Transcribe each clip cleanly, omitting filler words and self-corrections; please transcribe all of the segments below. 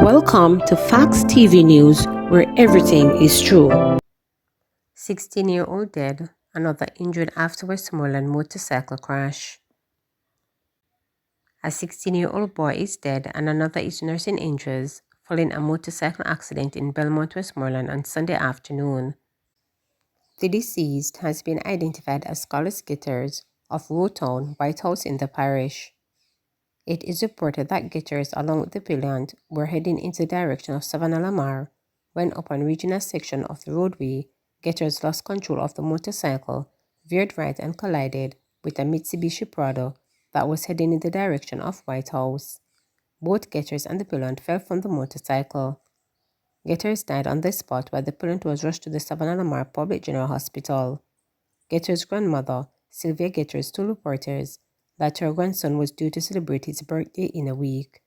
Welcome to Facts TV News, where everything is true. 16-year-old dead, another injured after Westmoreland motorcycle crash. A 16-year-old boy is dead and another is nursing injuries following a motorcycle accident in Belmont, Westmoreland on Sunday afternoon. The deceased has been identified as Carlos Gitters of Rowtown, White House in the parish. It is reported that Gitters, along with the pillion, were heading into the direction of Savannah Lamar when, upon reaching a section of the roadway, Gitters lost control of the motorcycle, veered right and collided with a Mitsubishi Prado that was heading in the direction of White House. Both Gitters and the pillion fell from the motorcycle. Gitters died on the spot while the pillion was rushed to the Savannah Lamar Public General Hospital. Gitters' grandmother, Sylvia Gitters, told reporters that her grandson was due to celebrate his birthday in a week.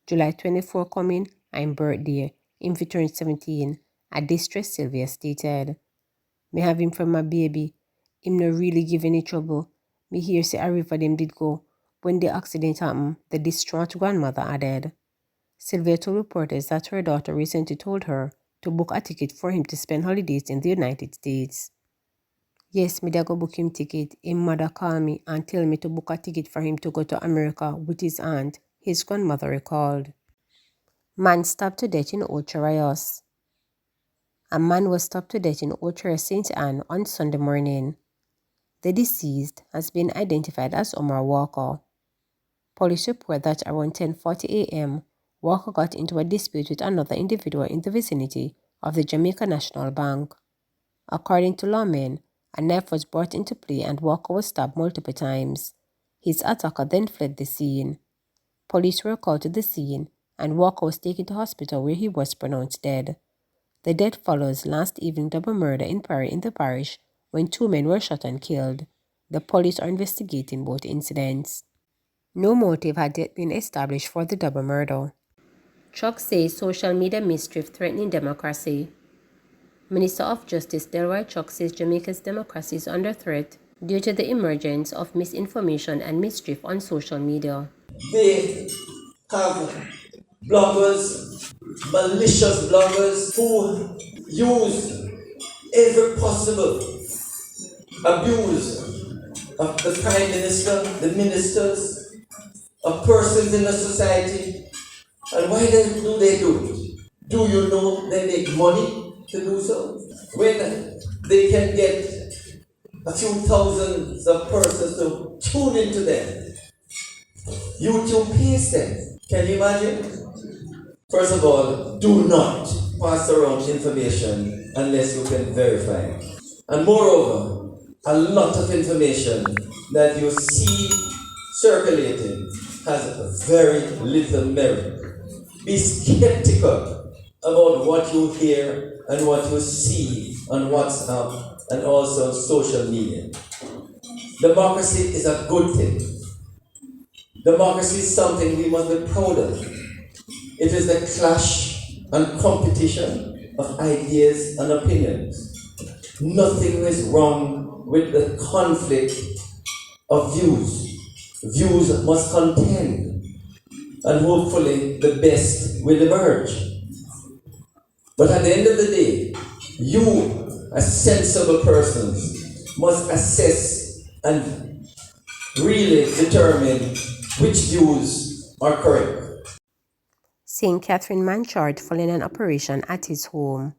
July 24 coming, I'm birthday. Him fi turn 17, a distressed Sylvia stated. Me have him for my baby. Him no really give any trouble. Me hear say a river them did go. When the accident happened, the distraught grandmother added. Sylvia told reporters that her daughter recently told her to book a ticket for him to spend holidays in the United States. Yes, me da go book him ticket. Him mother call me and tell me to book a ticket for him to go to America with his aunt, his grandmother recalled. Man stabbed to death in Old Charios. A man was stabbed to death in Old Charios, St. Anne on Sunday morning. The deceased has been identified as Omar Walker. Police report that around 10:40 a.m., Walker got into a dispute with another individual in the vicinity of the Jamaica National Bank. According to lawmen, a knife was brought into play and Walker was stabbed multiple times. His attacker then fled the scene. Police were called to the scene and Walker was taken to hospital where he was pronounced dead. The death follows last evening double murder in the parish when two men were shot and killed. The police are investigating both incidents. No motive had yet been established for the double murder. Chuck says social media mischief threatening democracy. Minister of Justice Delroy Chuck says Jamaica's democracy is under threat due to the emergence of misinformation and mischief on social media. They have bloggers, malicious bloggers who use every possible abuse of the Prime Minister, the ministers, of persons in the society. And why do they do it? Do you know they make money to do so? When they can get a few thousands of persons to tune into them, YouTube pays them. Can you imagine? First of all, do not pass around information unless you can verify it. And moreover, a lot of information that you see circulating has very little merit. Be skeptical about what you hear and what you see on WhatsApp and also on social media. Democracy is a good thing. Democracy is something we must be proud of. It is the clash and competition of ideas and opinions. Nothing is wrong with the conflict of views. Views must contend, and hopefully the best will emerge. But at the end of the day, you, as sensible persons, must assess and really determine which views are correct. St. Catherine Manchard following an operation at his home.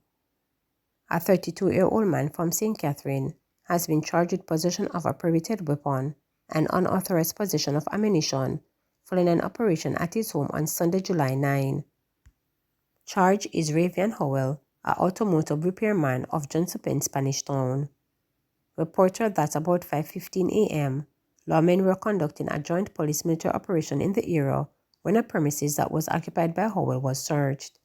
A 32-year-old man from St. Catherine has been charged with possession of a prohibited weapon and unauthorized possession of ammunition following an operation at his home on Sunday, July 9. Charge is Ravian Howell, an automotive repairman of Johnson, Spanish Town. Reported that about 5:15 a.m., lawmen were conducting a joint police-military operation in the area when a premises that was occupied by Howell was searched.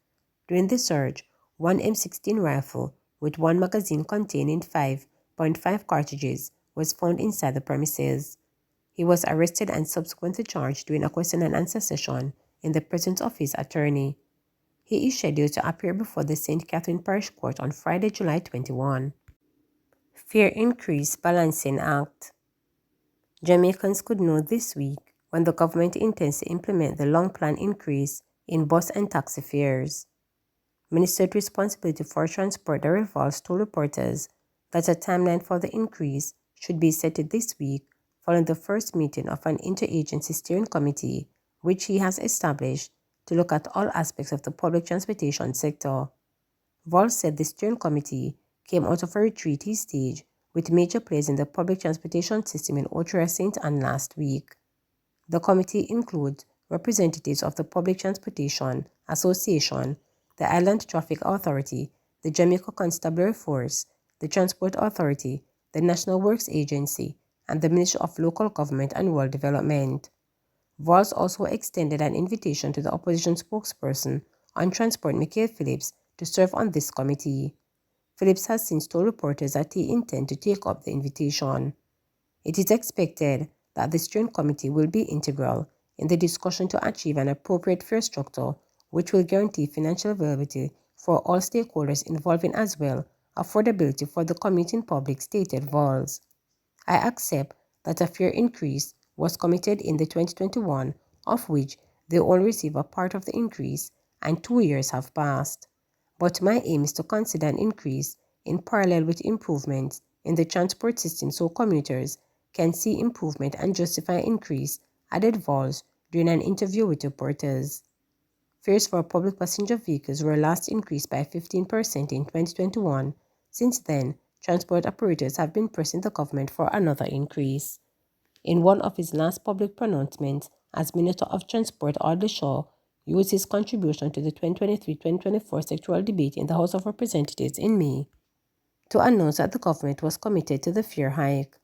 During the search, one M16 rifle with one magazine containing 5.5 cartridges was found inside the premises. He was arrested and subsequently charged during a question and answer session in the presence of his attorney. He is scheduled to appear before the St. Catherine Parish Court on Friday, July 21. Fare Increase Balancing Act. Jamaicans could know this week when the government intends to implement the long-planned increase in bus and taxi fares. Minister with responsibility for transport Darrell Valls told reporters that a timeline for the increase should be set this week following the first meeting of an interagency steering committee which he has established to look at all aspects of the public transportation sector. Valls said the steering committee came out of a retreat he staged with major players in the public transportation system in Ottawa St. Anne last week. The committee includes representatives of the Public Transportation Association, the Island Traffic Authority, the Jamaica Constabulary Force, the Transport Authority, the National Works Agency, and the Ministry of Local Government and Rural Development. Valls also extended an invitation to the opposition spokesperson on transport, Michael Phillips, to serve on this committee. Phillips has since told reporters that he intends to take up the invitation. It is expected that the steering committee will be integral in the discussion to achieve an appropriate fare structure which will guarantee financial viability for all stakeholders involving as well affordability for the commuting public, stated Valls. I accept that a fare increase was committed in the 2021, of which they only receive a part of the increase, and 2 years have passed. But my aim is to consider an increase in parallel with improvements in the transport system so commuters can see improvement and justify increase, added Valls during an interview with reporters. Fares for public passenger vehicles were last increased by 15% in 2021. Since then, transport operators have been pressing the government for another increase. In one of his last public pronouncements as Minister of Transport, Audley Shaw used his contribution to the 2023-2024 sectoral debate in the House of Representatives in May to announce that the government was committed to the fare hike.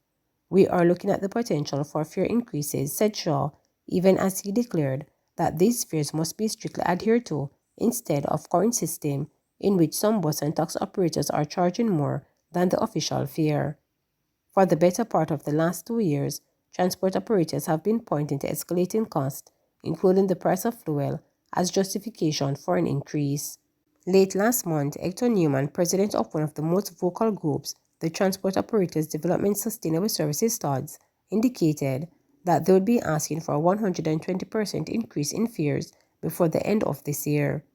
We are looking at the potential for fare increases, said Shaw, even as he declared that these fares must be strictly adhered to instead of current system in which some bus and taxi operators are charging more than the official fare. For the better part of the last 2 years, transport operators have been pointing to escalating costs, including the price of fuel, as justification for an increase. Late last month, Hector Newman, president of one of the most vocal groups, the Transport Operators Development Sustainable Services STODS, indicated that they would be asking for a 120% increase in fares before the end of this year.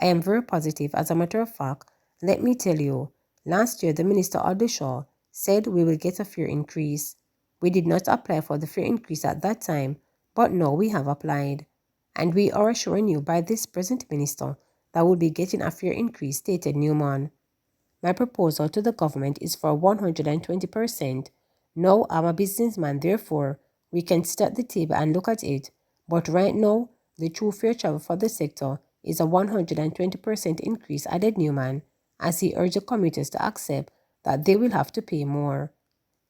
I am very positive. As a matter of fact, let me tell you, last year the Minister Audley Shaw said we will get a fare increase. We did not apply for the fare increase at that time, but now we have applied. And we are assuring you by this present minister that we'll be getting a fare increase, stated Newman. My proposal to the government is for 120%. Now I'm a businessman, therefore, we can sit at the table and look at it. But right now, the true fair travel for the sector is a 120% increase, added Newman, as he urged the commuters to accept that they will have to pay more.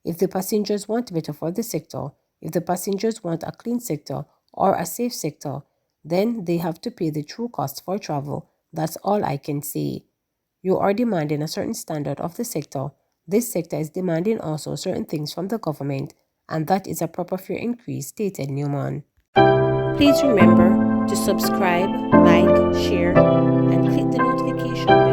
If the passengers want better for the sector, if the passengers want a clean sector or a safe sector, then they have to pay the true cost for travel. That's all I can say. You are demanding a certain standard of the sector. This sector is demanding also certain things from the government, and that is a proper fare increase, stated Newman. Please remember to subscribe, like, share, and click the notification bell